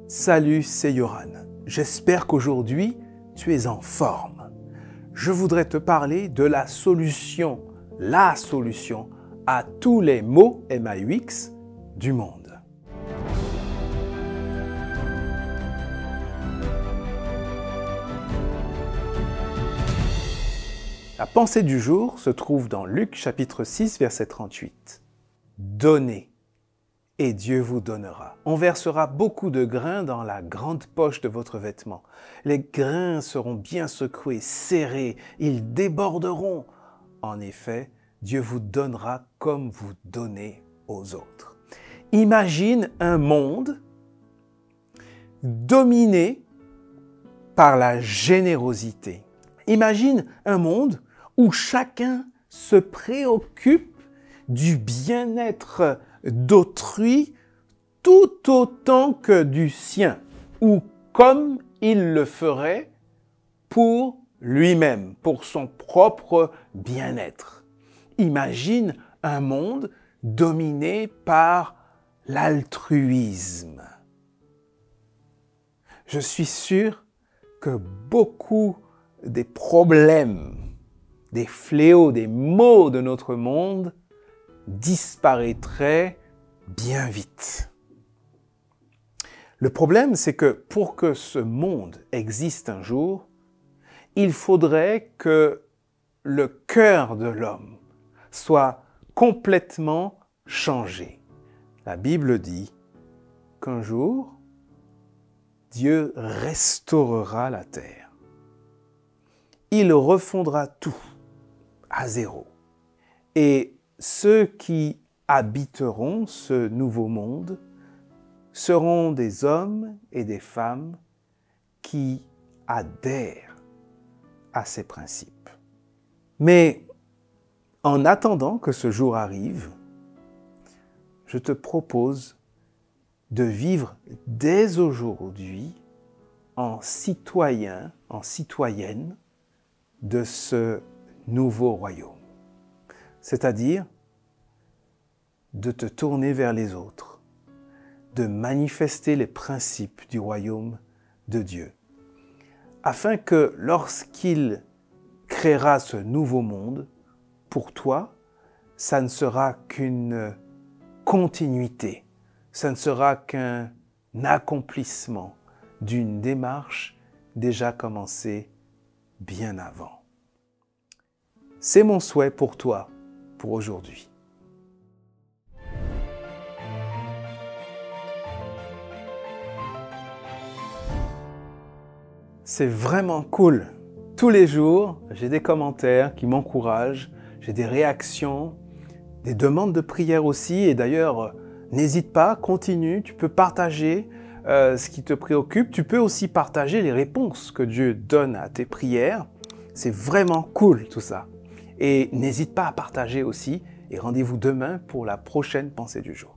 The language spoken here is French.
Salut, c'est Yoran. J'espère qu'aujourd'hui, tu es en forme. Je voudrais te parler de la solution à tous les maux MAUX du monde. La pensée du jour se trouve dans Luc chapitre 6, verset 38. Donnez, et Dieu vous donnera. On versera beaucoup de grains dans la grande poche de votre vêtement. Les grains seront bien secoués, serrés, ils déborderont. En effet, Dieu vous donnera comme vous donnez aux autres. Imagine un monde dominé par la générosité. Imagine un monde où chacun se préoccupe du bien-être d'autrui tout autant que du sien, ou comme il le ferait pour lui-même, pour son propre bien-être. Imagine un monde dominé par l'altruisme. Je suis sûr que beaucoup des problèmes, des fléaux, des maux de notre monde disparaîtraient bien vite. Le problème, c'est que pour que ce monde existe un jour, il faudrait que le cœur de l'homme soit complètement changé. La Bible dit qu'un jour, Dieu restaurera la terre. Il refondra tout à zéro. Et ceux qui habiteront ce nouveau monde seront des hommes et des femmes qui adhèrent à ces principes. Mais en attendant que ce jour arrive, je te propose de vivre dès aujourd'hui en citoyen, en citoyenne de ce nouveau royaume. C'est-à-dire de te tourner vers les autres, de manifester les principes du royaume de Dieu, afin que lorsqu'il créera ce nouveau monde, pour toi, ça ne sera qu'une continuité, ça ne sera qu'un accomplissement d'une démarche déjà commencée bien avant. C'est mon souhait pour toi, pour aujourd'hui. C'est vraiment cool. Tous les jours, j'ai des commentaires qui m'encouragent, j'ai des réactions, des demandes de prière aussi. Et d'ailleurs, n'hésite pas, continue, tu peux partager ce qui te préoccupe. Tu peux aussi partager les réponses que Dieu donne à tes prières. C'est vraiment cool tout ça. Et n'hésite pas à partager aussi. Et rendez-vous demain pour la prochaine pensée du jour.